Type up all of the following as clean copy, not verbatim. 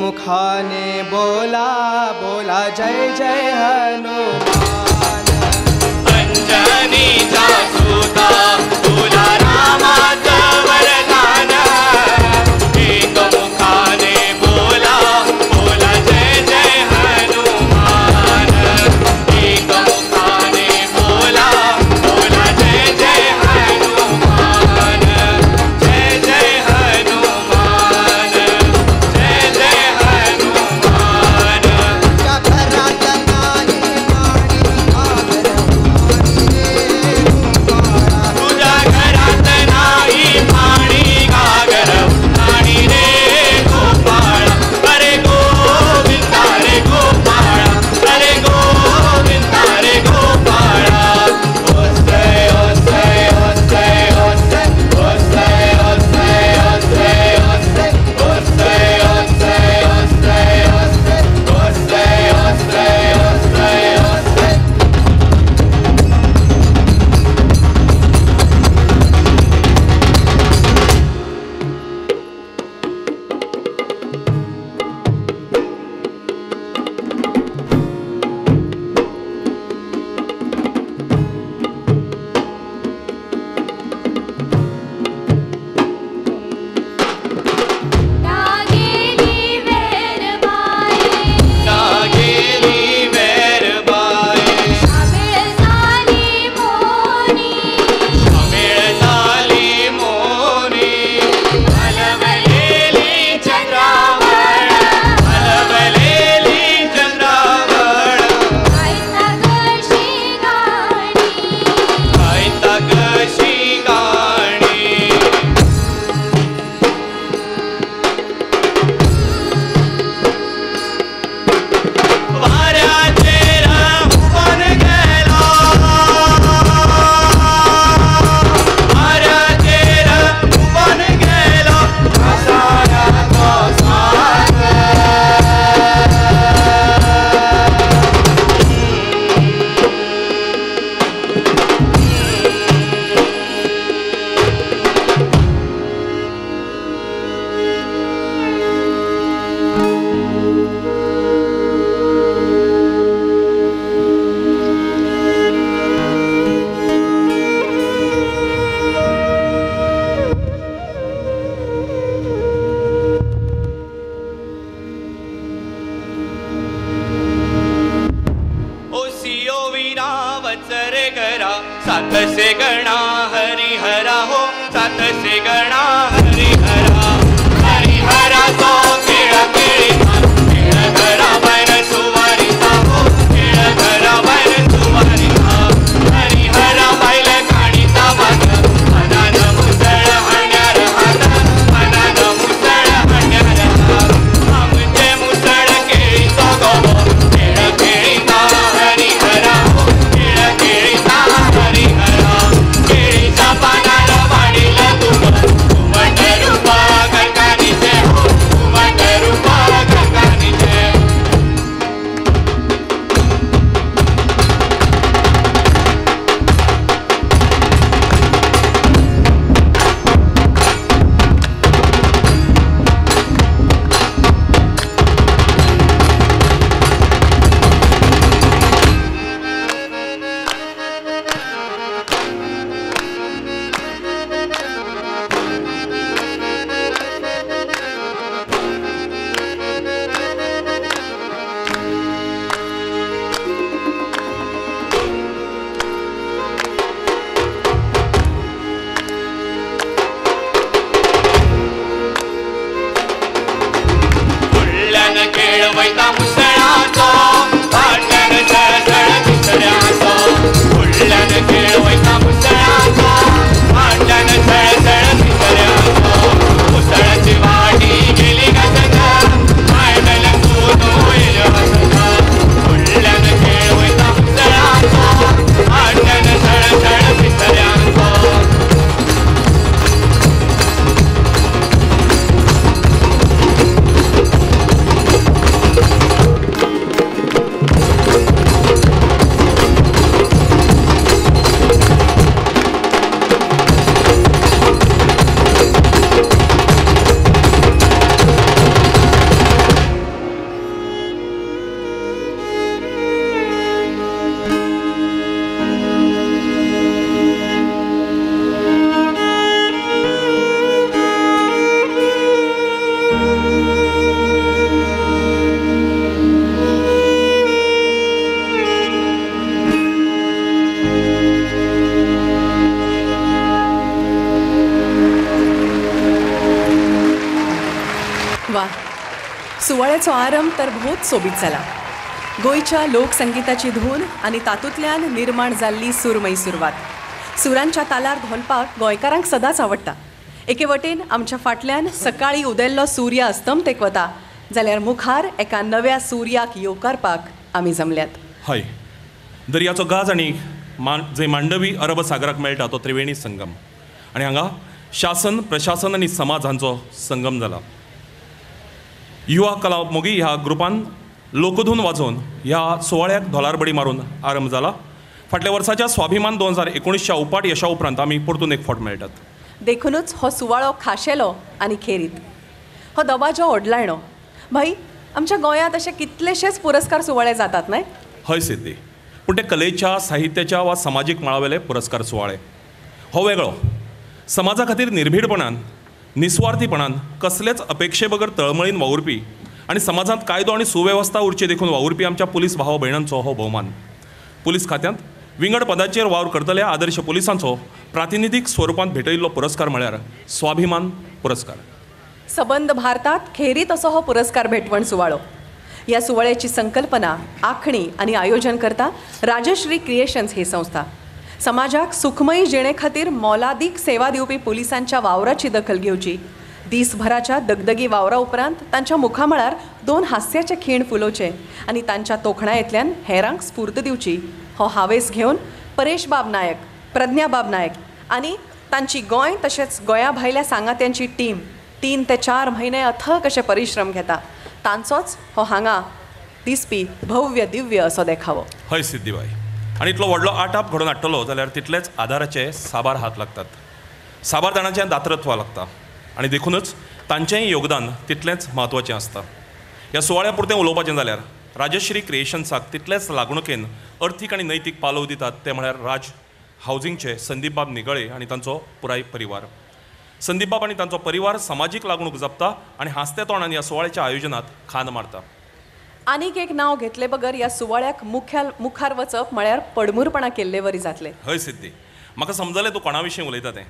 मुखाने बोला बोला जय जय हनुमान। अंजनीचा सुता तुला रामाचं वरदान, एक मुखाने बोला बोला जय जय हनुमान, एक मुखाने बोला बोला जय जय हनुमान, जय जय हनुमान, जय जय हनुमान। तुझ्या घरात नाही पाणी घागर पाणी रे गोपाळ, अरे गोविंदा रे गोपाळ, अरे गोविंदा रे गोपाळ। ओसय ओसय ओसय ओसय ओसय ओसय ओसय ओसय ओसय ओसय ओसय ओसय ओसय ओसय ओसय। नागेली वेरबाई, नागेली वेरबाई, आमिळ झाली मोनी, आमिळ झाली मोनी, हलवलेली चंद्रावळ, हलवलेली चंद्रावळ। आयता कशी गाणी, आयता कशी गाणी, वाऱ्याचे रंगून गेला, वाऱ्याचे रंगून गेला, घसाऱ्याचा सागर। ओसियो विना वचरे घरा, सात से गणा हरिहरा हो, सात से गणा हरिहरा। हरिहरा तो खेळ खेळीता, खेळ घरा बाहेर सुवारिता हो, खेळ घरा बाहेर सुवारिता। हरिहरा बाईल काणीचा वाद, मनान मुसळ हाण्यार हात, मनान मुसळ हाण्यार हात। आमचे मुसळ केळीचो गोबो, खेळ खेळीता हरिहरा हो, खेळ खेळीता हरिहरा। केळीच्या पानार वाढील तुम, घुमट रूपा गणकानीचे हो, घुमट रूपा गणकानीचे। फुडल्यान खेळ वयता मुसळाचो, फाटल्यान सळसळ तिसऱ्याचो। फुडल्यान खेळ वयता मुसळाचो, फाटल्यान सळसळ तिसऱ्याचो। मुसळाची वाटी गेली घसत, फाटल्यान सोनो येल हसत। फुडल्यान खेळ वयता मुसळाचो, फाटल्यान सळसळ तिसऱ्याचो। सुवाळ्याचो आरंभ तर बहुत सोबीत जाला. गोंयच्या लोकसंगीताची धून आनी तातूंतल्यान निर्माण जाल्ली सुरमई सुरवात. सुरांच्या तालार धोलपाक गोंयकारांक सदांच आवडटा. एके वटेन आमच्या फाटल्यान सकाळी उदेल्लो सूर्य अस्तमतेक वता जाल्यार मुखार एका नव्या सूर्याक येवकारपाक आमी जमल्यात. हय, दर्याचो गाज आनी जंय मांडवी अरब सागराक मेळटा तो त्रिवेणी संगम. आनी हांगा शासन, प्रशासन आनी समाज हांचो संगम जाला. युवा कला मोगी ह्या ग्रुपान लोकधून वाजोवन ह्या सुवाळ्याक धोलारबडी मारून आरंभ जाला. फाटल्या वर्साच्या स्वाभिमान 2019च्या उपाट यशा उपरांत आमी परतून एक फावट मेळटात. देखूनच हो सुवाळो खाशेलो आनी खेरीत. हो दबाजो ओडलायणो. भाई, आमच्या गोंयांत अशे कितलेशेच पुरस्कार सुवाळे जातात न्हय? हय सिद्धी, पूण ते कलेच्या, साहित्याच्या वा सामाजीक मळावेले पुरस्कार सुवाळे. हो वेगळो. समाजा खातीर निर्भीडपणान, निस्वार्थीपणान, कसलेच अपेक्षे बगर तळमळीन वावुरपी आनी समाजांत कायदो आनी सुवेवस्था उरचे देखून वावुरपी आमच्या पुलीस भाव भयणांचो हो भोवमान. पुलीस खात्यांत विंगड पदाचेर वावर करतल्या आदर्श पुलिसांचो प्रातिनिधीक स्वरुपांत भेटयिल्लो पुरस्कार म्हळ्यार स्वाभिमान पुरस्कार. सबंद भारतात खेरीत असो हो पुरस्कार भेटवण सुवाळो. ह्या सुवाळ्याची संकल्पना, आखणी आनी आयोजन करता राजश्री क्रिएशन्स ही संस्था. समाजाक सुखमयी जिणे खातीर मोलादीक सेवा दिवपी पुलिसांच्या वावराची दखल घेवची, दिसभराच्या दगदगी वावरा उपरांत तांच्या मुखामळार 2 हास्याचे खीण फुलोवचे आनी तांच्या तोखणायेंतल्यान हेरांक स्फूर्त दिवची हो हावेस घेवन परेश बाब नायक, प्रज्ञा बाब नायक आनी तांची गोंय तशेंच गोंया भायल्या सांगात्यांची टीम 3 ते 4 म्हयने अथक अशे परिश्रम घेता. तांचोच हो हांगा दिसपी भव्य दिव्य असो देखावो. हय सिद्धीबाई, आनी इतलो व्हडलो आटाप घडोवन हाडटलो जाल्यार तितलेच आदाराचे साबार हात लागतात. साबारदानाचें दातृत्व लागता आनी देखूनच तांचेंय योगदान तितलेंच म्हत्वाचें आसता. ह्या सुवाळ्या पुरतें उलोवपाचें जाल्यार राजश्री क्रिएशन्साक तितलेच लागणुकेन अर्थीक आनी नैतीक पालव दितात ते म्हळ्यार राज हावजिंगचे संदीप बाब निगळे आनी तांचो पुराय परिवार. संदीप बाब आनी तांचो परिवार समाजीक लागणूक जपता आनी हास्त्या तोंडान ह्या सुवाळ्याच्या आयोजनात खान मारता. आनीक एक नांव घेतले बगर ह्या सुवाळ्याक मुखार वचप म्हळ्यार पडमूरपणा केल्ले वरी जातले. हय सिद्धी, म्हाका समजलें तूं कोणा विशीं उलयता तें.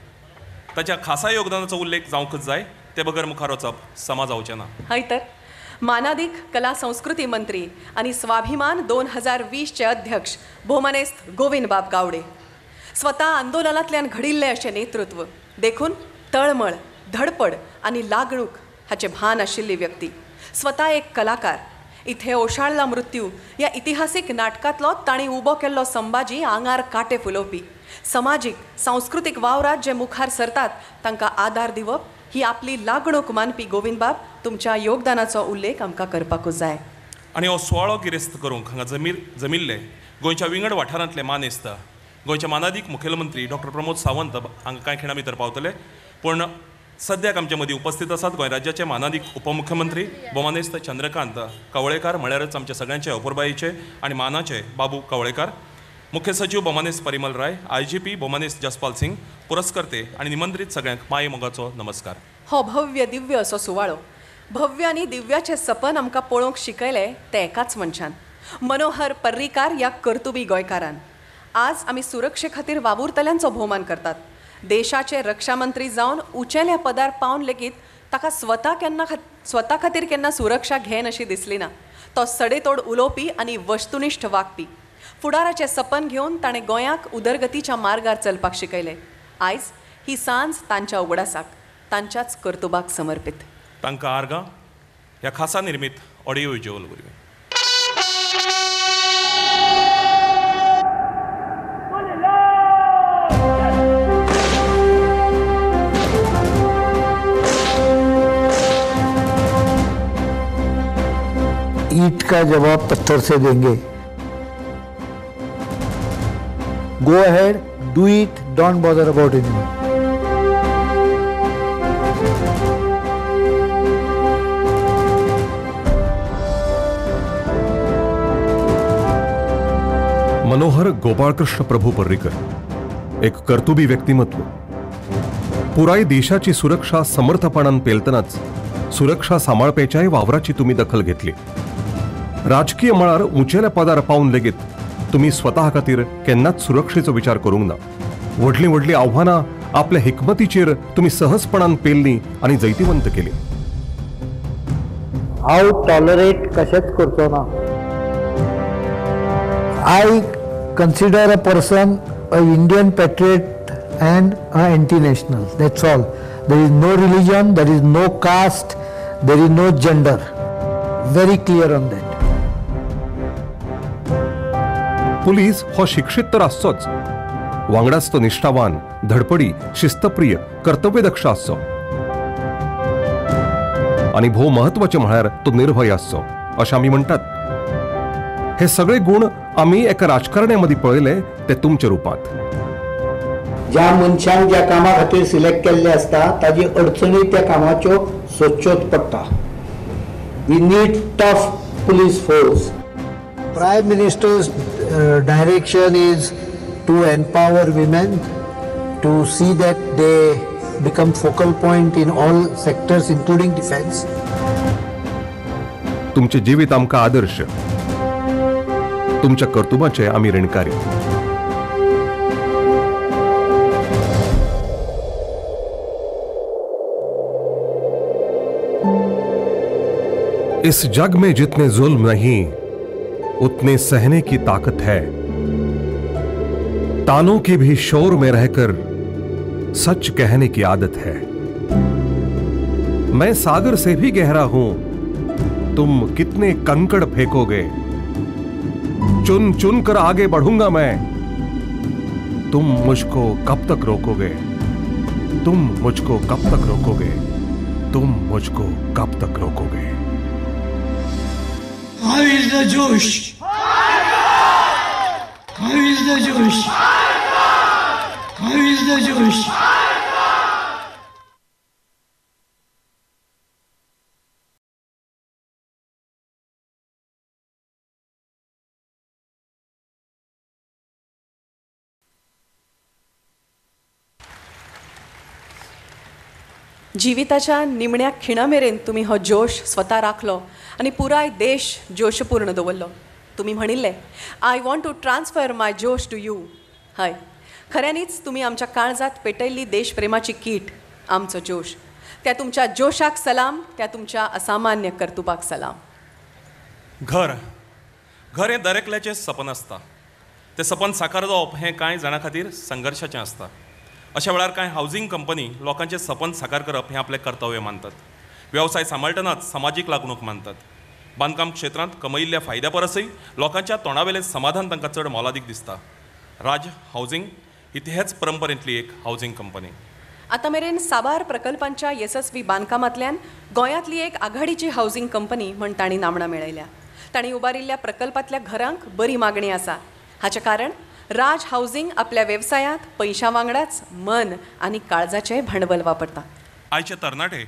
ताच्या खासा योगदानाचो उल्लेख जावंकच जाय, ते बगर मुखार वचप समा जावचें ना. हय तर, मानादीक कला संस्कृती मंत्री आनी स्वाभिमान 2020चे अध्यक्ष भोमनेस्त गोविंद बाब गावडे. स्वता आंदोलनांतल्यान घडिल्लें अशें नेतृत्व, देखून तळमळ, धडपड आनी लागणूक हाचे भान आशिल्ली व्यक्ती. स्वता एक कलाकार. इथे ओशाळला मृत्यू ह्या इतिहासीक नाटकांतलो तांणी उबो केल्लो संभाजी आंगार काटे फुलोवपी. समाजीक, सांस्कृतीक वावरात जे मुखार सरतात तांकां आदार दिवप ही आपली लागणूक मानपी गोविंद बाब, तुमच्या योगदानाचो उल्लेख आमकां करपाकूच जाय. आनी हो सुवाळो गिरेस्त करूंक हांगा जमिल्ले गोंयच्या विंगड वाठारांतले मानेस्त गोंयचे मानादीक मुखेलमंत्री डॉ प्रमोद सावंत हांगा कांय खिणां भितर पावतले. पूण सद्याक आमचे मदीं उपस्थित आसात गोंय राज्याचे मानादीक उपमुख्यमंत्री भोमानेस्त चंद्रकांत कवळेकार, म्हळ्यारच आमचे सगळ्यांचे अपुरबायेचे आनी मानाचे बाबू कवळेकार, मुख्य सचिव भोमानेस्त परिमल राय, IGP भोमानेस्त जसपाल सिंग, पुरस्कर्ते आनी निमंत्रीत सगळ्यांक माये मोगाचो नमस्कार. हो भव्य दिव्य असो सुवाळो, भव्य आनी दिव्याचें सपन आमकां पळोवंक शिकयलें ते एकाच मनशान, मनोहर पर्रीकार ह्या कर्तुबी गोंयकारान. आज आमी सुरक्षे खातीर वावुरतल्यांचो भोवमान करतात. देशाचे रक्षा मंत्री जावन उंचेल्या पदार पावन लेगीत ताका स्वता खातीर केन्ना सुरक्षा घेन अशी दिसली ना. तो सडेतोड उलोवपी आनी वस्तुनिश्ठ वागपी. फुडाराचें सपन घेवन ताणें गोंयाक उदरगतीच्या मार्गार चलपाक शिकयलें. आयज ही सांज तांच्या उगडासाक, तांच्याच कर्तुबाक समर्पित. तांकां आर्गां ह्या खासा निर्मीत ऑडियो विज्युअल वरवीं. ईंट का जवाब पत्थर से देंगे. Go ahead, do it, don't bother about it. Manohar Gopalkrishna प्रभू पर्रीकर एक कर्तुबी व्यक्तिमत्व. पुराय देशाची सुरक्षा समर्थपणान पेलतनाच सुरक्षा सांबाळपेच्याय वावराची तुम्ही दखल घेतली. राजकीय मळार उंचेल्या पदार पावन लेगीत तुम्ही स्वतः खातीर केन्नाच सुरक्षेचो विचार करूंक ना. व्हडली व्हडली आव्हानां आपल्या हिकमतीचेर तुम्ही सहजपणान पेल्ली आनी जैतिवंत केली. हांव टॉलरेट कशेंच करचो ना. I consider a person a Indian patriot and anti-national. That's all. There is no religion, there is no caste, there is no gender. Very clear on that. Police हो शिक्षित तर आसचोच, वांगडाच तो निष्ठावान, धडपडी, शिस्तप्रिय, कर्तव्यदक्ष आसचो आणि भोव महत्वाचे म्हळ्यार तो निर्भय आसचो अशें आमी म्हणटात. हे सगळे गुण आमी एका राजकारण्या मदीं पळयले ते तुमच्या रुपांत. ज्या मनशांक ज्या कामा खातीर सिलेक्ट केल्ले आसता ताजी अडचणी त्या कामाच्यो सोदच्योच पडटा. We need tough police force. Prime minister's direction is to empower women, to see that they become focal point in all sectors including defence. तुमचे जिवीत आमकां आदर्श, तुमच्या कर्तुबाचे आमी ऋणकारी. इस जग में जितने जुल्म नहीं उतने सहने की ताकत है. तानों के भी शोर में रहकर सच कहने की आदत है. मैं सागर से भी गहरा हूं, तुम कितने कंकड़ फेंकोगे. चुन चुन कर आगे बढ़ूंगा मैं, तुम मुझको कब तक रोकोगे. तुम मुझको कब तक रोकोगे. तुम मुझको कब तक रोकोगे. How is the Josh? How is the Josh? How is the Josh? जिविताच्या निमण्या खिणा मेरेन तुम्ही हो जोश स्वता राखलो आणि पुराय देश जोशपूर्ण दवरलो. तुम्ही म्हणिल्ले, आय वॉन्ट टू ट्रान्सफर माय जोश टू यू. हय, खऱ्यांनीच तुम्ही आमच्या काळजात पेटयल्ली देशप्रेमाची कीट आमचो जोश. त्या तुमच्या जोशाक सलाम, त्या तुमच्या असामान्य कर्तुबाक सलाम. घर घर हें दरेकल्याचें सपन आसता. तें सपन साकार जावप हें कांय जाणां खातीर संघर्शाचें आसता. अशा वेळार कांय हावजींग कंपनी लोकांचें सपन साकार करप हें आपलें कर्तव्य मानतात. वेवसाय सांबाळटनाच सामाजीक लागणूक मानतात. बांदकाम क्षेत्रांत कमयिल्ल्या फायद्या परसय लोकांच्या तोंडावेलें समाधान तांकां चड मोलादीक दिसता. राज हावजींग ही हेच परंपरेंतली एक हावजींग कंपनी. आता मेरेन साबार प्रकल्पांच्या यशस्वी बांदकामांतल्यान गोंयांतली एक आघाडीची हावजींग कंपनी म्हण तांणी नामणां मेळयल्या. तांणी उबारिल्ल्या प्रकल्पांतल्या घरांक बरी मागणी आसा. हाचें कारण राज हावजींग आपल्या वेवसायांत पयशां वांगडाच मन आनी काळजाचें भांडवल वापरता. आयचे तरणाटे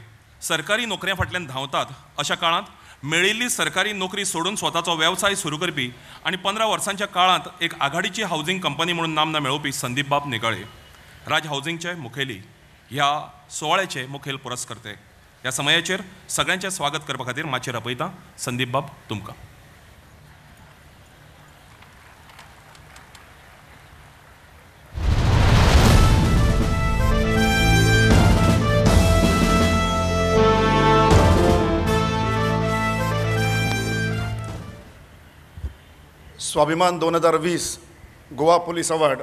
सरकारी नोकऱ्यां फाटल्यान धांवतात. अशा काळांत मेळिल्ली सरकारी नोकरी सोडून स्वताचो वेवसाय सुरू करपी आनी 15 वर्सांच्या काळांत एक आघाडीची हावजींग कंपनी म्हणून नामना मेळोवपी संदीप बाब निकाळे राज हावजींगचे मुखेली ह्या सुवाळ्याचे मुखेल पुरस्कर्ते. ह्या समयाचेर सगळ्यांचें स्वागत करपा खातीर माचयेर आपयता संदीप बाब तुमकां. स्वाभिमान 2020 गोवा पुलीस अवॉर्ड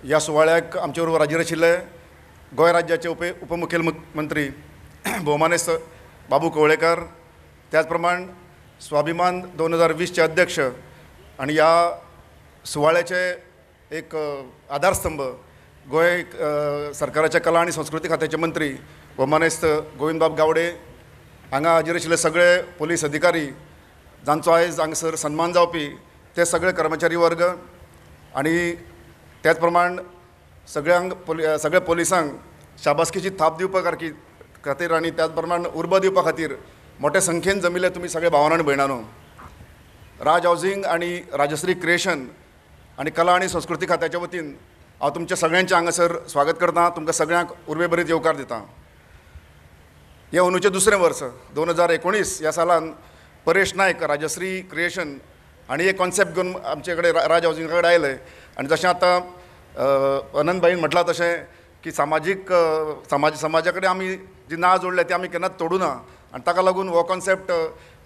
ह्या सुवाळ्याक आमचे बरोबर हाजीर आशिल्ले गोंय राज्याचे उपमुखेलमंत्री भोवमानेस्त बाबू कवळेकर, त्याच प्रमाण स्वाभिमान 2020चे अध्यक्ष आणि ह्या सुवाळ्याचे एक आधारस्तंभ गोंय सरकाराच्या कला आणि संस्कृती खात्याचे मंत्री भोवमानेस्त गोविंदबाब गावडे, हांगा हाजीर आशिल्ले सगळे पोलीस अधिकारी जांचो आयज हांगसर सन्मान जावपी ते सगळे कर्मचारी वर्ग आणि त्याच प्रमाण सगळ्या पोलिसांक शाबासकेची थाप दिवपा खातीर आणि त्याच प्रमाण उर्बा दिवपा खातीर मोठ्या संख्येन जमिल्ले तुमी सगळे भावांनो आनी भयणांनो. राज हावजींग आणि राजश्री क्रिएशन आणि कला आणि संस्कृती खात्याच्या वतीन हांव तुमच्या सगळ्यांचें हांगासर स्वागत करतां. तुमकां सगळ्यांक उर्बे बरीत येवकार दितां. हे अंदूचें दुसरें वर्स 2019 ह्या सालान परेश नायक राजश्री क्रिएशन आणि एक कॉन्सेप्ट घेवन आमचे कडेन राज हावजींगा कडेन आयले. आणि जशें आतां अनंतबाईन म्हटलां तशें की समाजा कडेन आमी जी नाळ जोडल्या ती आमी केन्नाच तोडूं ना. आनी ताका लागून हो कॉन्सेप्ट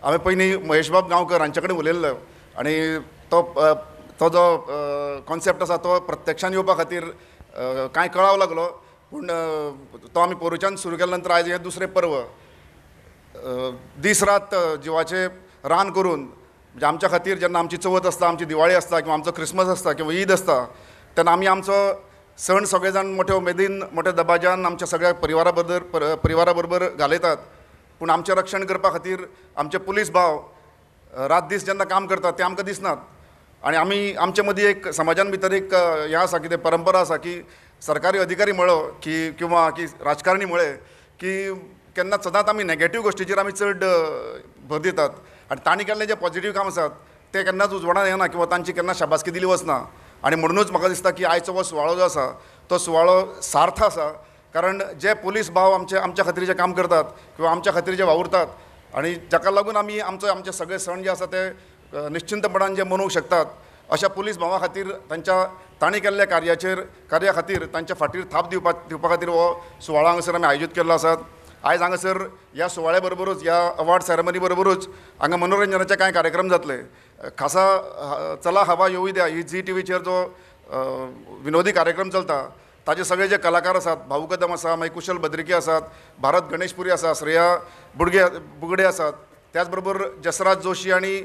हांवें पयलीं महेशबाब गांवकर हांचे कडेन उलयल्लो आनी तो जो कॉन्सेप्ट आसा तो प्रत्यक्षान येवपा खातीर कांय कळाव लागलो पूण तो आमी पोरुच्यान सुरू केल्या नंतर आयज हें दुसरें पर्व दीस रात जिवाचें रान करून म्हणजे आमच्या खातीर जेन्ना आमची चवथ आसता आमची दिवाळी आसता किंवा आमचो क्रिसमस आसता किंवा ईद आसता तेन्ना आमी आमचो सण सगळे जाण मोठ्या उमेदीन मोठ्या दबाज्यान आमच्या सगळ्या परिवारा बरोबर घालयतात पूण आमचें रक्षण करपा खातीर आमचे पुलीस भाव रात दीस जेन्ना काम करतात ते आमकां दिसनात आनी आमी आमचे मदीं एक समाजान भितर एक हें आसा की परंपरा आसा की सरकारी अधिकारी म्हळो की किंवा की राजकारणी म्हळे की केन्ना सदांच आमी नॅगेटीव गोश्टीचेर आमी चड भर दितात आनी तांणी केल्लें जें पॉजिटीव काम आसात ते केन्नाच उजवाडान येना किंवा तांची केन्ना शाबासकी दिली वचना आनी म्हणूनच म्हाका दिसता की आयचो हो सुवाळो जो आसा तो सुवाळो सार्थ आसा कारण जे पुलीस भाव आमच्या खातीर जे काम करतात किंवा आमच्या खातीर जे वावुरतात आनी जाका लागून आमी आमचे सगळे सण जे आसा ते निश्चिंतपणान जे मनूंक शकतात अशा पुलीस भावा खातीर तांणी केल्ल्या कार्या खातीर तांच्या फाटीर थाप दिवपा खातीर हो सुवाळो हांगासर आमी आयोजीत केल्लो आसात आयज हांगासर ह्या सुवाळ्या बरोबरूच ह्या अवॉर्ड सेरेमनी बरोबरूच हांगा मनोरंजनाचे कांय कार्यक्रम जातले खासा चला हवा येवूय द्या ही झी टीव्हीचेर जो विनोदी कार्यक्रम चलता ताजे सगळे जे कलाकार आसात भाऊ कदम आसा मागीर कुशल बद्रिकी आसात भारत गणेशपुरी आसा श्रेया बुगडे आसात त्याच बरोबर जसराज जोशी आनी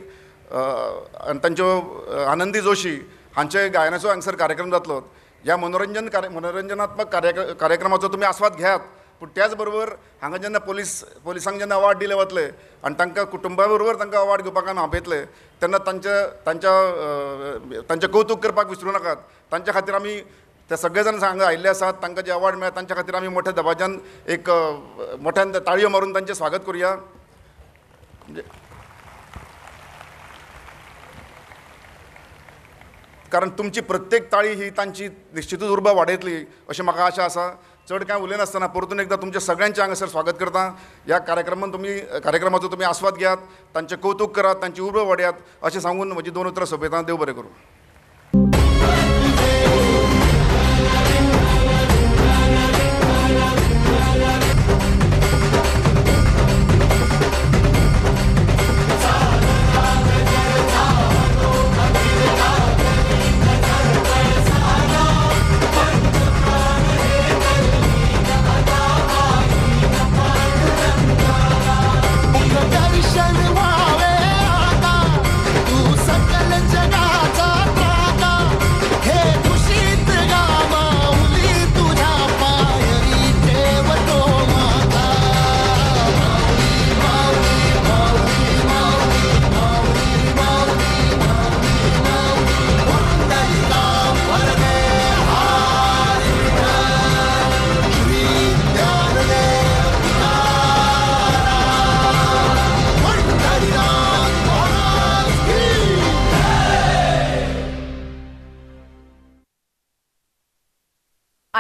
तांच्यो आनंदी जोशी हांचे गायनाचो हांगसर कार्यक्रम जातलो ह्या मनोरंजनात्मक कार्यक्रमाचो तुमी आस्वाद घेयात पूण त्याच बरोबर हांगा जेन्ना पोलिसांक जेन्ना अवॉर्ड दिले वतले आनी तांकां कुटुंबा बरोबर तांकां अवॉर्ड घेवपाक आमी आपयतले तेन्ना तांचें कौतुक करपाक विसरूं नाकात तांच्या खातीर आमी ते सगळे जाण हांगा आयिल्ले आसात तांकां जे अवॉर्ड मेळ्ळा तांच्या खातीर आमी मोठ्या दबाज्यान एक मोठ्यान ताळयो मारून तांचें स्वागत करुया कारण तुमची प्रत्येक ताळी ही तांची निश्चितूच उर्बा वाडयतली अशी म्हाका आशा आसा चड कांय उलयनासतना परतून एकदां तुमच्या सगळ्यांचें हांगासर स्वागत करता ह्या कार्यक्रमाचो तुमी आस्वाद घेयात तांचें कौतुक करात तांची उर्बा वाडयात अशें सांगून म्हजी 2 उतरां सोंपयता देव बरें करूं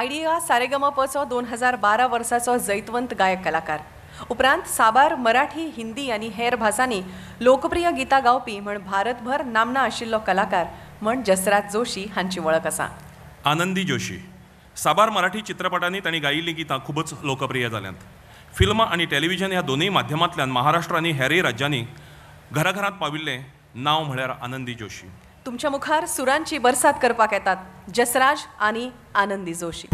आयडिया सारेगमपचो 2012 वर्साचो जैतवंत गायक कलाकार उपरांत साबार मराठी हिंदी आनी हेर भासांनी लोकप्रिय गितां गावपी म्हण भारतभर नामना आशिल्लो कलाकार म्हण जसराज जोशी हांची वळख आसा आनंदी जोशी साबार मराठी चित्रपटांनी तांणी गायिल्लीं गितां खूबच लोकप्रिय जाल्यांत फिल्म आनी टेलिव्हिजन ह्या दोनूय माध्यमांतल्यान महाराष्ट्र आनी हेरय राज्यांनी घराघरांत पाविल्लें नांव म्हळ्यार आनंदी जोशी तुमच्या मुखार सुरांची बरसात करपाक येतात जसराज आनी आनंदी जोशी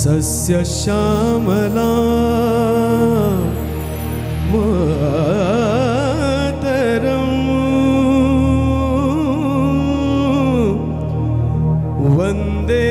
सस्य श्यामला मातरम् वन्दे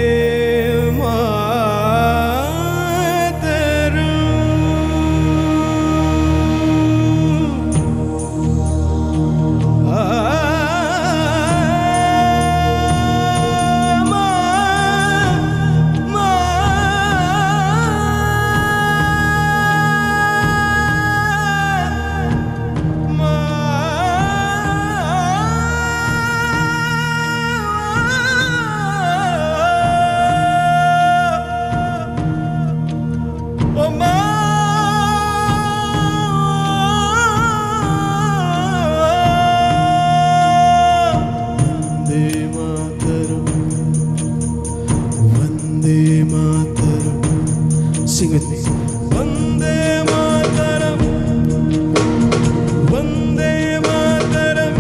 Sing with me. Vande Mataram, Vande Mataram.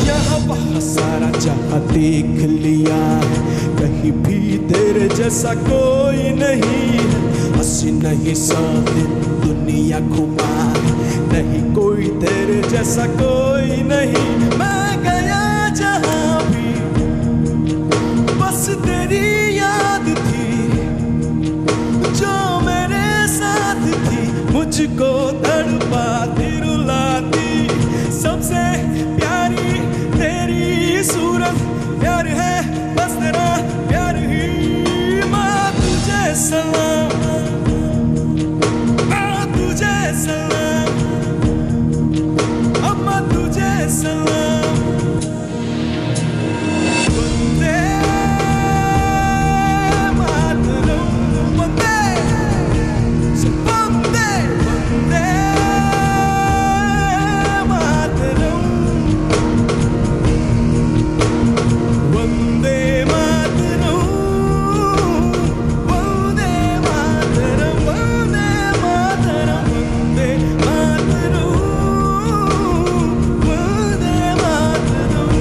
यहाँ वहाँ सारा जहाँ देख लिया है, कहीं भी तेरे जैसा कोई नहीं है। हंसी नहीं सौ दिन दुनिया घुमा है, नहीं कोई तेरे जैसा कोई नहीं। मैं गया जहाँ भी बस तेरी याद थी, जो मेरे साथ थी, मुझको तड़पाती रुलाती। सबसे प्यारी तेरी सूरत, प्यार है बस तेरा प्यार ही। माँ तुझे सलाम, माँ तुझे सलाम, अम्मा तुझे सलाम। वंदे मातरम, वंदे वंदे वंदे मातरम, वंदे मातरम, वंदे मातरम, वंदे मातरम, वंदे मातरम, वंदे मातरम।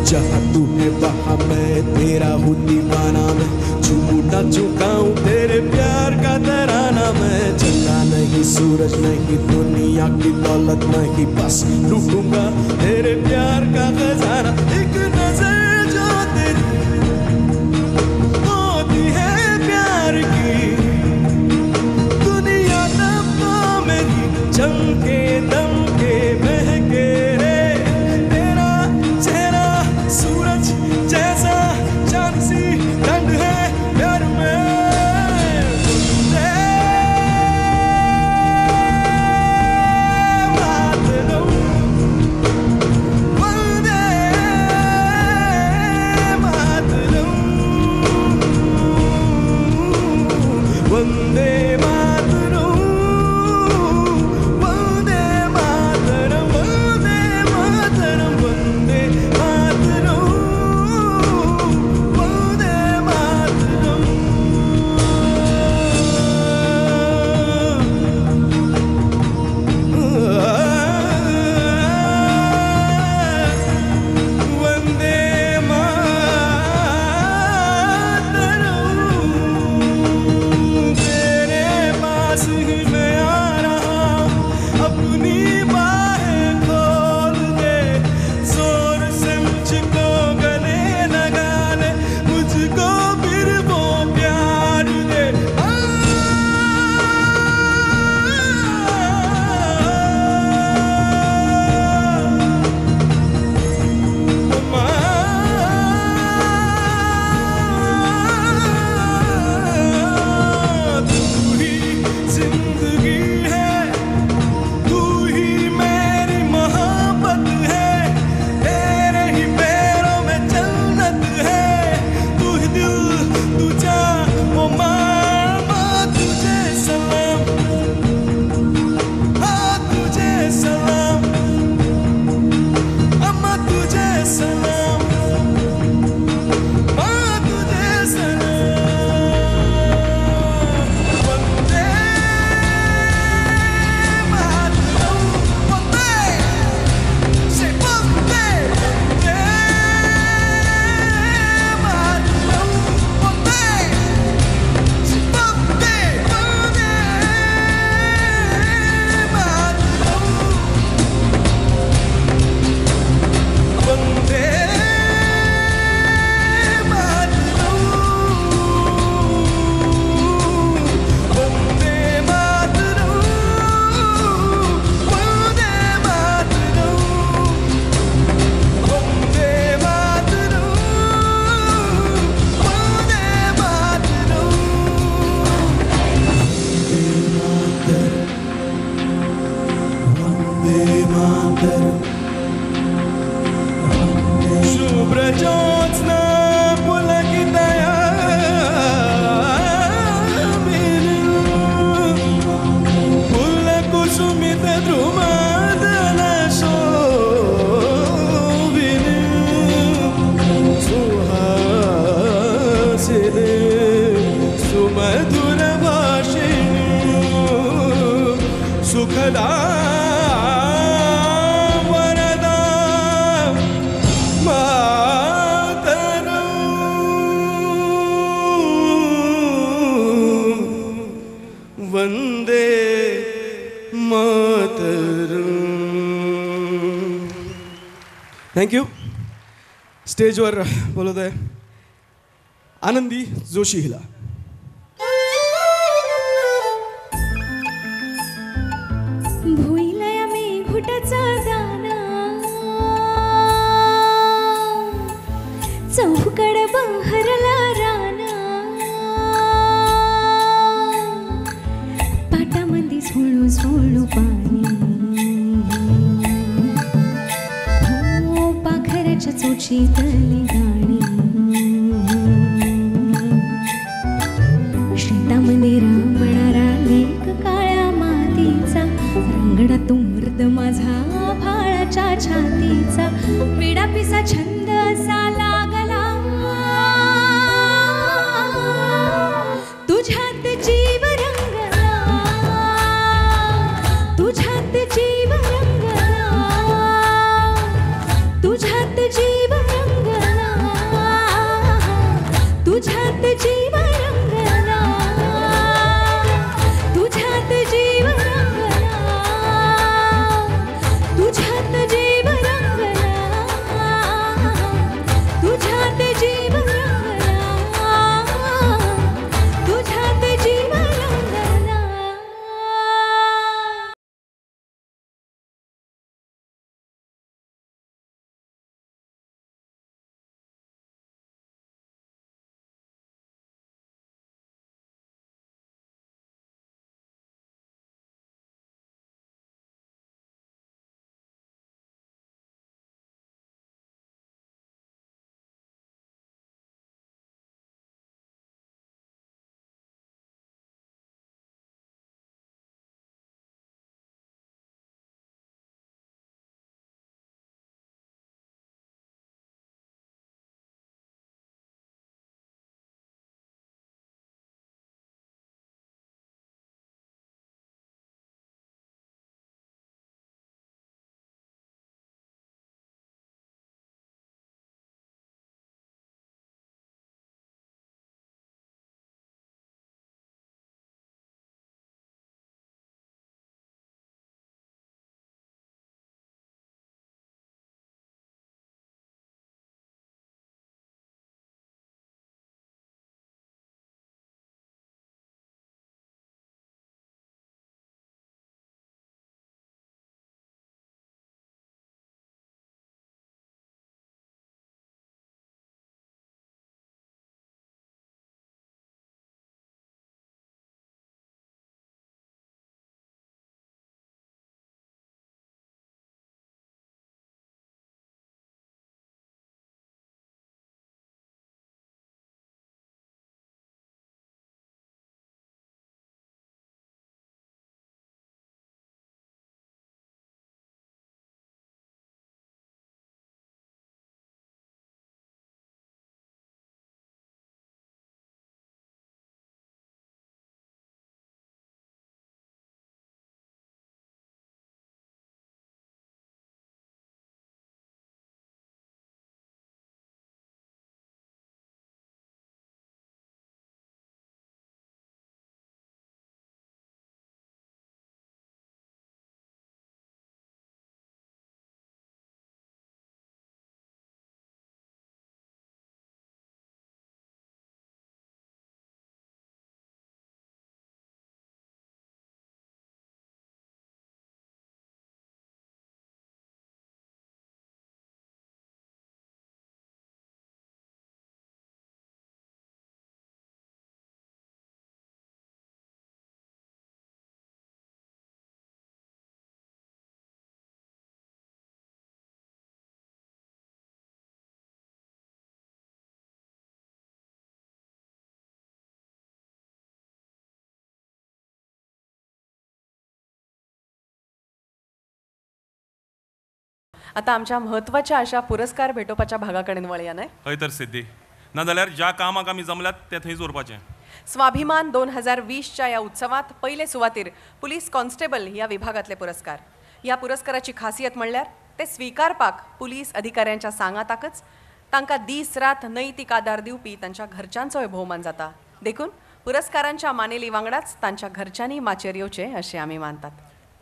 जहाँ तू है वहाँ मैं तेरा हूँ दीवाना। मैं झूमू ना झुकाऊं तेरे प्यार का तराना। मैं चंदा नहीं सूरज नहीं दुनिया की दौलत नहीं, बस लूटूंगा तेरे प्यार का खजाना। एक नजर जो तेरी होती है प्यार की, दुनिया तब तो मेरी चमके दमके महके रे। तेरा चेहरा सूरज जैसा, चांद सी ठंड है प्यार में। वंदे मातरम, वंदे मातरम, वंदे मातरम, वंदे मातरम, वंदे मातरम, वंदे मातरम, वंदे मातरम। वंदे मातरम। तेरे पास मधुर भाषिणी सुखदा वरदा मातरम वंदे मातरम. थँक्यू. स्टेजवर बोलत आहे आनंदी जोशी हिला. भुईलया मी घुटाचा दाना चौकड बहरला राना पाटामध्ये झोळू झोळू पाणी हो पाखराच्या चोचीतली गाणी शेतामध्ये राबणारा लेक काळ्या मातीचा रंगडा तो मृद माझा फाळाच्या छातीचा विडापिसा छंद असा लागला तुझ्यात जीव रंगला तुझ्यात जीव रंगला तुझ्यात जीव रंगला तुझ्यात जीव रंगला तुझ्यात जीव रंगला तुझ्यात जीव रंगला तुझ्यात जीव रंगला तुझ्यात जीव रंगला. आता आमच्या महत्वाच्या अशा पुरस्कार भेटोवपाच्या भागाकडे वळया नाही हय तर सिद्धी नाजाल्यार ज्या कामाक आमी जमल्यात ते थंयच उरपाचें. स्वाभिमान 2020च्या या उत्सवात पहिले सुवातेर पुलीस कॉन्स्टेबल ह्या विभागातले पुरस्कार. ह्या पुरस्काराची खासियत म्हणल्यार ते स्वीकारपाक पुलीस अधिकाऱ्यांच्या सांगाताकच तांकां दीस रात नैतीक आदार दिवपी तांच्या घरच्यांचोय भोवमान जाता. देखून पुरस्कारांच्या मानेली वांगडाच तांच्या घरच्यांनी माचेर येवचे अशें आमी मानतात.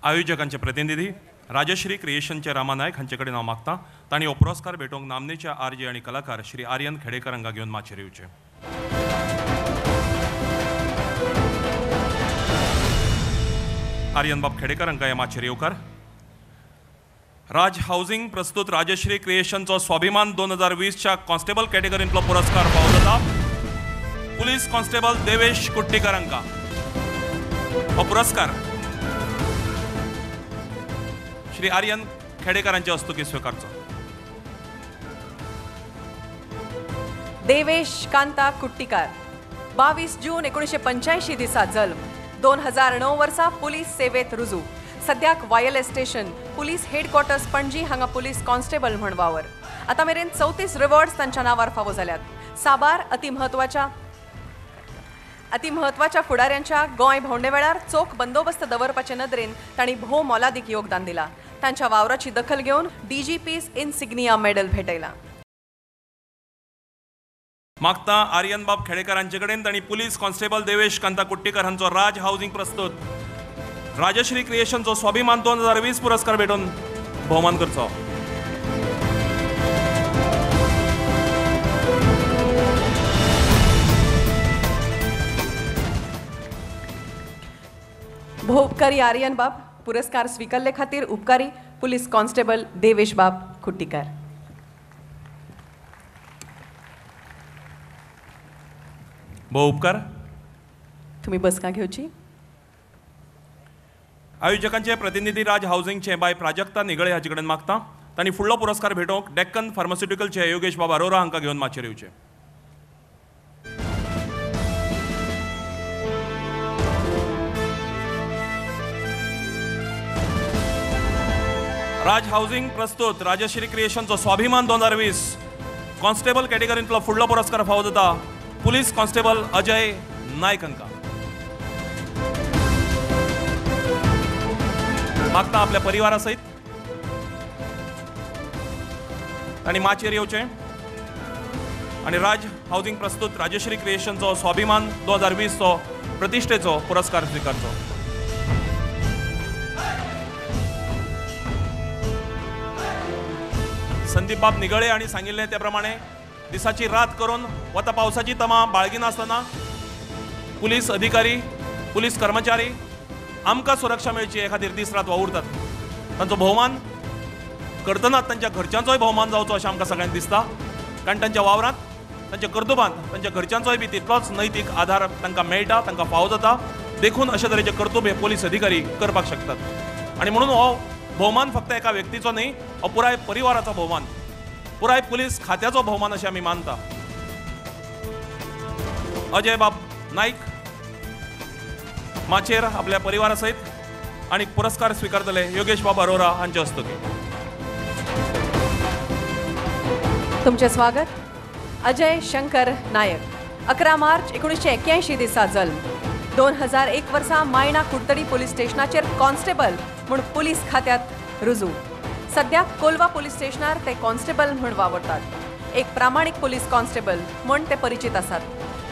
आयोजकांचे प्रतिनिधी राजश्री क्रिएशनचे रामा नायक हांचे कडेन हांव मागतां तांणी हो पुरस्कार भेटोवंक नामनेचे आरजे आनी कलाकार श्री आर्यन खेडेकर हांकां घेवन माचेर येवचे. आर्यन बाब खेडेकर हांकां हे माचेर येवकार. राज हाऊसिंग प्रस्तुत राजश्री क्रिएशनचो स्वाभिमान 2020च्या कॉन्स्टेबल कॅटेगरींतलो पुरस्कार फावो जाता पुलीस कॉन्स्टेबल देवेश कुट्टीकर हांकां. हो पुरस्कार श्री आर्यन खेडेकरांचे हस्तुकी स्वीकारचो. देवेश कांता कुट्टीकार 22 जून 1985 दिसा जल्म. 2009 वर्सा पुलीस सेवेत रुजू. सद्याक वायएलएस स्टेशन पुलीस हेडक्वॉर्टर्स पणजी हांगा पुलीस कॉन्स्टेबल म्हण वावर. आतां मेरेन 34 रिवॉर्ड्स तांच्या नांवार फावो जाल्यात. साबार अतिमहत्वाच्या फुडाऱ्यांच्या गोंय भोंवडे वेळार चोख बंदोबस्त दवरपाचे नदरेन तांणी भोव मोलादीक योगदान दिलां. तांच्या वावराची दखल घेवन DGP's इन्सिग्निया मेडल भेटयला. मागता आर्यन बाब खेडेकरांचे कडेन तांणी पुलीस कॉन्स्टेबल देवेश कांता कुट्टीकर हांचो राज हाऊसिंग प्रस्तुत राजश्री क्रिएशनचो स्वाभिमान 2020 पुरस्कार भेटून भोवमान करचो. भोव उपकारी आर्यन बाब पुरस्कार स्वीकारले खातीर उपकारी पुलीस कॉन्स्टेबल देवेश बाब कुट्टीकर. भोव उपकार. तुम्ही बसका घेवची. आयोजकांचे प्रतिनिधी राज हाऊसिंगचे बाय प्राजक्ता निगळे हाचे कडेन मागता तांणी फुडलो पुरस्कार भेटोवंक डेक्कन फार्मास्युटिकलचे योगेश बाब अरोरा हांकां घेवन माचेर येवचे. राज हाऊसिंग प्रस्तुत राजश्री क्रिएशनचो स्वाभिमान 2020 कॉन्स्टेबल कॅटेगरींतलो फुडलो पुरस्कार फावो जाता पुलीस कॉन्स्टेबल अजय नायक हांकां. मागता आपल्या परिवारा सयत तांणी माचेर येवचें आनी राज हाऊसिंग प्रस्तुत राजश्री क्रिएशनचो स्वाभिमान 2020 चो प्रतिश्ठेचो पुरस्कार स्वीकारचो. संदीप बाब निगळे हांणी सांगिल्लें त्या प्रमाणे दिसाची रात करून वता पावसाची तमा बाळगिनासतना पुलीस अधिकारी पुलीस कर्मचारी आमकां सुरक्षा मेळची हे खातीर दीस रात वावुरतात. तांचो भोवमान करतनाच तांच्या घरच्यांचोय भोवमान जावचो अशें आमकां सगळ्यांक दिसता. कारण तांच्या वावरांत तांच्या कर्तुबांत तांच्या घरच्यांचोय बी तितलोच नैतीक आधार तांकां मेळटा तांकां फावो जाता. देखून अशे तरेचे कर्तुबे पुलीस अधिकारी करपाक शकतात. आनी म्हणून हो भोवमान फक्त एका व्यक्तीचो न्ही हो पुराय परिवाराचो भोवमान पुराय पुलीस खात्याचो भोवमान अशें आमी मानता. अजय बाब नायक माचेर आपल्या परिवारा सयत आनी पुरस्कार स्वीकारतले योगेश बाब अरोरा हांचे हस्तुकी. तुमचे स्वागत. अजय शंकर नायक 11 मार्च 1981 दिसा जल्म. 2001 वर्सा मायणा कुडतडी पुलीस स्टेशनाचेर कॉन्स्टेबल म्हूण पुलीस खात्यांत रुजू. सद्याक कोलवा पुलीस स्टेशनार ते कॉन्स्टेबल म्हूण वावरतात. एक प्रामाणीक पुलीस कॉन्स्टेबल म्हूण ते परिचित आसात.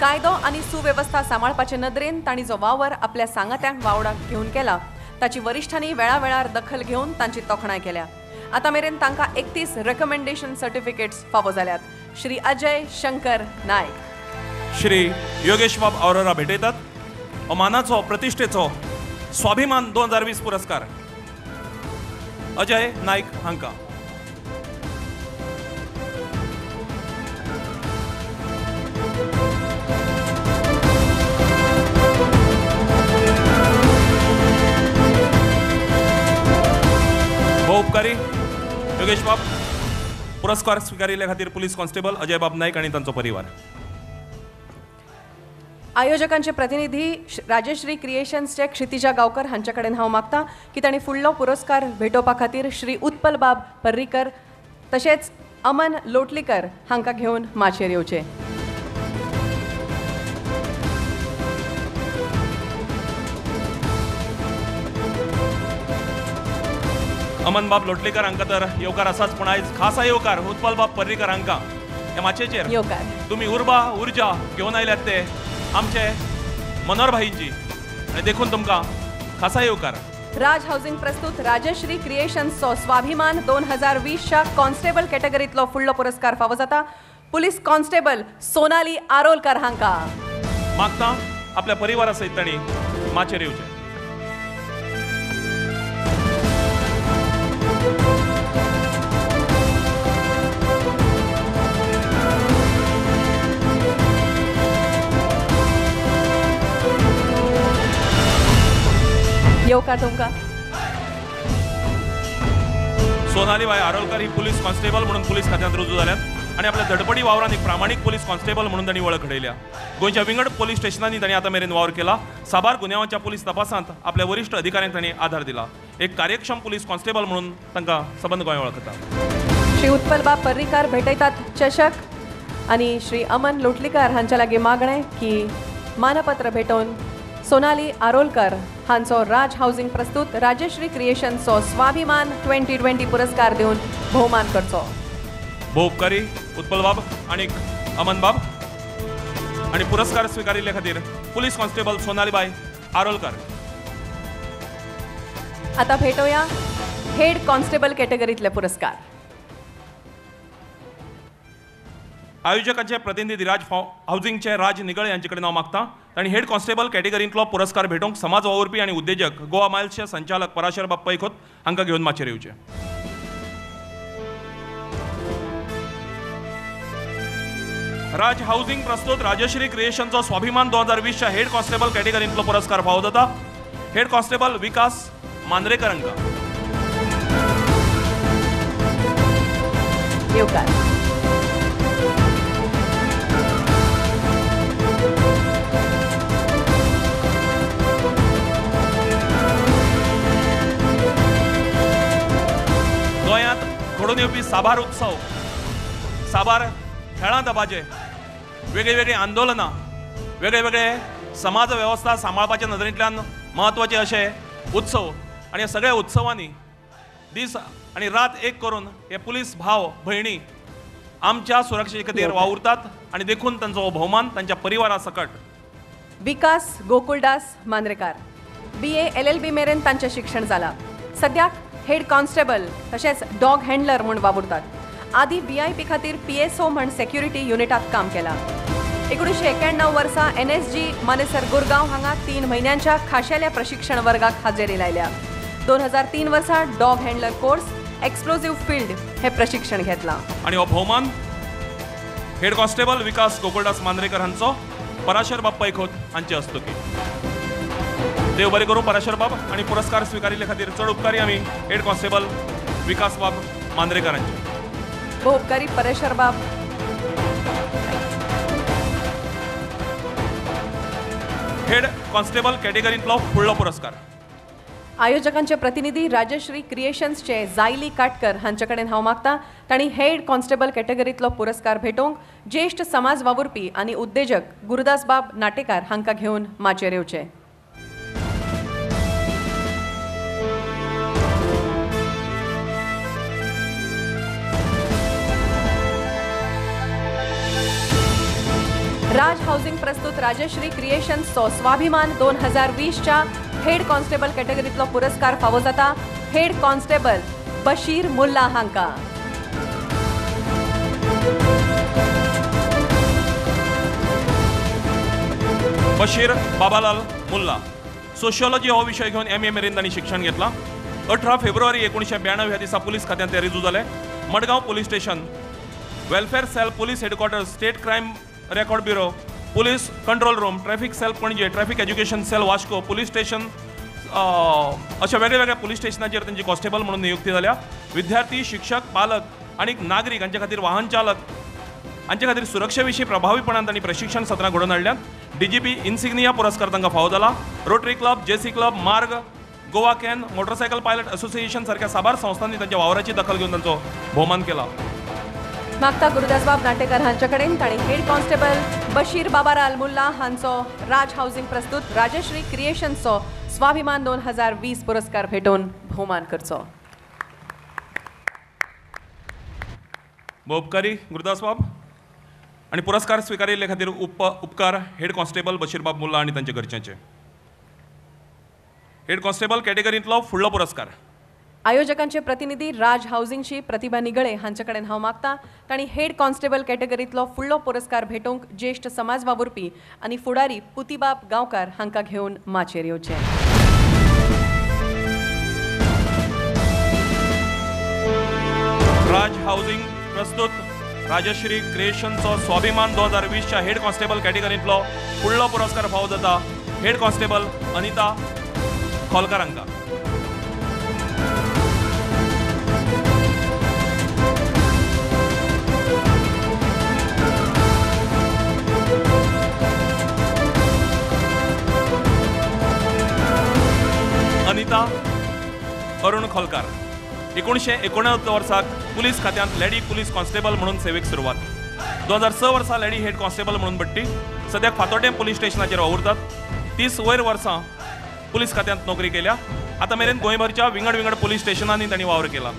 कायदो आनी सुवेवस्था सांबाळपाचे नदरेन तांणी जो वावर आपल्या सांगात्यांक वावडाक घेवन केला ताची वरिश्ठांनी वेळावेळार दखल घेवन तांची तोखणाय केल्या. आतां मेरेन तांकां 31 रेकमेंडेशन सर्टिफिकेट्स फावो जाल्यात. श्री अजय शंकर नायक श्री योगेश बाब अरोरा भेटयतात हो मानाचो प्रतिश्ठेचो स्वाभिमान 2020 पुरस्कार अजय नायक हांकां. भोव उपकारी योगेश बाब पुरस्कार स्वीकारिल्ले खातीर पुलीस कॉन्स्टेबल अजय बाब नायक आनी तांचो परिवार. आयोजकांचे प्रतिनिधी राजश्री क्रिएशन्सचे क्षितिजा गांवकर हांचे कडेन हांव मागतां की तांणी फुडलो पुरस्कार भेटोवपा खातीर श्री उत्पल बाब पर्रीकर तशेंच अमन लोटलीकर हांकां घेवन माचेर येवचे. अमन बाब लोटलीकर हांकां तर येवकार आसाच, पूण आयज खासा येवकार उत्पल बाब पर्रीकर हांकां ह्या माचयेचेर येवकार तुम्ही उर्जा घेवन आयल्यात ते आमचे मनोहर भाईंची, आनी देखून तुमकां खासा येवकार. राज हाऊसिंग प्रस्तुत राजश्री क्रिएशन्सचो स्वाभिमान 2020च्या कॉन्स्टेबल कॅटेगरींतलो फुडलो पुरस्कार फावो जाता पुलीस कॉन्स्टेबल सोनाली आरोलकर हांकां. मागता आपल्या परिवारा सयत तांणी माचेर येवचें. येवकार तुमकां. सोनालीबाई आरोलकर ही पुलीस कॉन्स्टेबल म्हणून पुलीस खात्यांत रुजू जाल्यात आनी आपल्या धडपडी वावरान एक प्रामाणीक पुलीस कॉन्स्टेबल म्हणून तांणी वळख घडयल्या. गोंयच्या विंगड पुलीस स्टेशनांनी तांणी आतां मेरेन वावर केला. साबार गुन्यांवाच्या पुलीस तपासांत आपल्या वरिश्ठ अधिकाऱ्यांक तांणी आधार दिला. एक कार्यक्षम पुलीस कॉन्स्टेबल म्हणून तांकां सबंद गोंय वळखता. श्री उत्पल बाब पर्रीकार भेटयतात चषक आनी श्री अमन लोटलीकर हांच्या लागीं मागणें की मानपत्र भेटोवन सोनाली आरोलकर हांचो राज हाऊसिंग प्रस्तुत राजश्री क्रिएशन्सचो स्वाभिमान 2020 पुरस्कार दिवन भोवमान करचो. भोव उपकारी उत्पल बाब आनी अमन बाब आनी पुरस्कार स्विकारिल्ले खातीर पुलीस कॉन्स्टेबल सोनालीबाई आरोलकर. आता भेटोया हेड कॉन्स्टेबल कॅटेगरींतले पुरस्कार. आयोजकाचे प्रतिनिधी राज हाऊसिंगचे राज निगळे यांचे कडेन हांव मागतां. तांणी हेड कॉन्स्टेबल कॅटेगरींतलो पुरस्कार भेटोवंक समाज वावुरपी आनी उद्देजक गोवा मायल्सचे संचालक पराशर बाब पैखोत हांकां घेवन माचयेर येवचें. राज हाऊसिंग प्रस्तुत राजश्री क्रिएशनचो स्वाभिमान 2020च्या हेड कॉन्स्टेबल कॅटेगरींतलो पुरस्कार फावो जाता हेड कॉन्स्टेबल विकास मांद्रेकर हांकां. येवकार. गोंयांत घडोवन येवपी साबार उत्सव, साबार खेळां दबाजे, वेगळीवेगळी आंदोलनां, वेगळे समाज वेवस्था सांबाळपाच्या नदरेंतल्यान म्हत्वाचे अशे उत्सव आनी ह्या सगळ्या उत्सवांनी दीस आनी रात एक करून हे पुलीस भाव भयणी आमच्या सुरक्षे खातीर वावुरतात आनी देखून तांचो भोवमान तांच्या परिवारा सकट. विकास गोकुळदास मांद्रेकार BA LLB मेरेन तांचें शिक्षण जालां. सद्याक हेड कॉन्स्टेबल तशेंच डॉग हँडलर म्हूण वावुरतात. आदी VIP खातीर PSO म्हण सेक्युरिटी युनिटात काम केलां. 1991 वर्सा NSG मानेसर गुरगांव हांगा 3 म्हयन्यांच्या खाशेल्या प्रशिक्षण वर्गाक हाजेरी लायल्या. 2003 वर्सा डॉग हँडलर कोर्स एक्सप्लोसिव्ह फील्ड हे प्रशिक्षण घेतलां. आनी हो भोवमान हेड कॉन्स्टेबल विकास गोकुळदास मांद्रेकर हांचो पराशर बाब पैखोत हांचे हस्तुकी. देव बरें करूं पराशर बाब आनी पुरस्कार स्विकारिल्ले खातीर चड उपकारी आमी हेड कॉन्स्टेबल विकास बाब मांद्रेकर हांचे. भोव उपकारी पराशर बाब. हेड कॉन्स्टेबल कॅटेगरींतलो फुडलो पुरस्कार. आयोजकांचे प्रतिनिधी राजश्री क्रिएशन्सचे जायली काटकर हांचे कडेन हांव मागतां. तांणी हेड कॉन्स्टेबल कॅटेगरींतलो पुरस्कार भेटोवंक ज्येश्ठ समाज वावुरपी आनी उद्देजक गुरुदास बाब नाटेकार हांकां घेवन माचयेर येवचें. राज हाऊसिंग प्रस्तुत राजश्री क्रिएशन्सचो स्वाभिमान 2020च्या हेड कॉन्स्टेबल कॅटेगरींतलो पुरस्कार फावो जाता हेड कॉन्स्टेबल बशीर मुल्ला हांकां. बशीर बाबालाल मुल्ला सोशियोलॉजी हो विशय घेवन MA मेरेन तांणी शिक्षण घेतलां. 18 फेब्रुवारी 1992 ह्या दिसा पुलीस खात्यांत ते रुजू जाले. Madgaon police station, welfare cell, police headquarters, state crime record bureau, police control room, traffic cell Panaji, traffic education cell Vasco, police station अशा वेगळ्या पुलीस स्टेशनाचेर तांची कॉन्स्टेबल म्हणून नियुक्ती जाल्या. विद्यार्थी, शिक्षक, पालक आनी नागरीक हांचे खातीर वाहन चालक हांचे खातीर सुरक्षे विशीं प्रभावीपणान तांणी प्रशिक्षण सत्रां घडोवन हाडल्यात. DGP इन्सिग्निया पुरस्कार तांकां फावो जाला. रोटरी क्लब, JC क्लब, मार्ग, Goa can, motorcycle pilot association सारख्या साबार संस्थांनी तांच्या वावराची दखल घेवन तांचो भोवमान केला. मागता गुरुदासबाब नाटेकर हांचे कडेन तांणी हेड कॉन्स्टेबल बशीर बाबालाल मुल्ला हांचो राज हाऊसिंग प्रस्तुत राजश्री क्रिएशन्सचो स्वाभिमान 2020 पुरस्कार भेटोवन भोवमान करचो. उपकारी गुरुदास बाब आणि पुरस्कार स्वीकारिल्ले खातीर उपकार हेड कॉन्स्टेबल बशीरबाब मुल्ला आणि तांचे घरच्यांचे. हेड कॉन्स्टेबल कॅटेगरींतलो फुडलो पुरस्कार आयोजकांचे प्रतिनिधी राज हाऊसिंगची प्रतिभा निगळे हांचे कडेन हांव मागतां. तांणी हेड कॉन्स्टेबल कॅटेगरींतलो फुडलो पुरस्कार भेटोवंक ज्येश्ठ समाज वावुरपी आनी फुडारी पुतीबाब गांवकार हांकां घेवन माचयेर येवचें. राज हाऊसिंग प्रस्तुत राजश्री क्रिएशनचो स्वाभिमान 2020च्या हेड कॉन्स्टेबल कॅटेगरींतलो फुडलो पुरस्कार फावो जाता हेड कॉन्स्टेबल अनिता खोलकार हांकां. अनिता अरुण खोलकार 1969 वर्साक पुलीस खात्यांत लेडी पुलीस कॉन्स्टेबल म्हणून सेवेक सुरवात. 2006 वर्सा लेडी हेड कॉन्स्टेबल म्हणून बडटी. सद्याक फातोर्डे पुलीस स्टेशनाचेर वावुरतात. 30 वयर वर्सां पुलीस खात्यांत नोकरी केल्या. आतां मेरेन गोंयभरच्या विंगड पुलीस स्टेशनांनी तांणी वावर केला.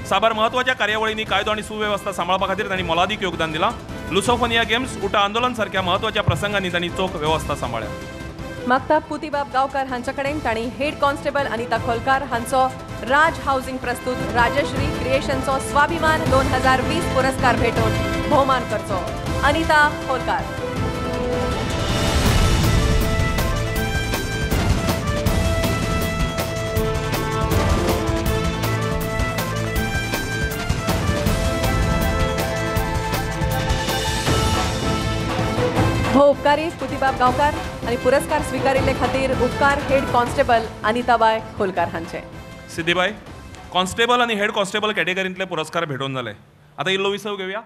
साबार म्हत्वाच्या कार्यावळींनी कायदो आनी सुवेवस्था सांबाळपा खातीर तांणी मोलादीक योगदान दिलां. लुसोफोनिया गेम्स उटा आंदोलन सारख्या म्हत्वाच्या प्रसंगांनी तांणी चोख वेवस्था सांबाळ्या. मागता पुतीबाब गांवकार हांचे कडेन तांणी हेड कॉन्स्टेबल अनिता खोलकार हांचो राज हाऊसिंग प्रस्तुत राजश्री क्रिएशनचो स्वाभिमान 2020 पुरस्कार भेटोवन भोवमान करचो. अनिता खोलकार. हो उपकारी पुतीबाब गांवकार आणि पुरस्कार स्वीकारिल्ले खातीर उपकार हेड कॉन्स्टेबल अनिताबाई खोलकार हांचे. सिद्धीबाई कॉन्स्टेबल आणि हेड कॉन्स्टेबल कॅटेगरींतले पुरस्कार भेटून जाले. आता इल्लो विसव घेऊया.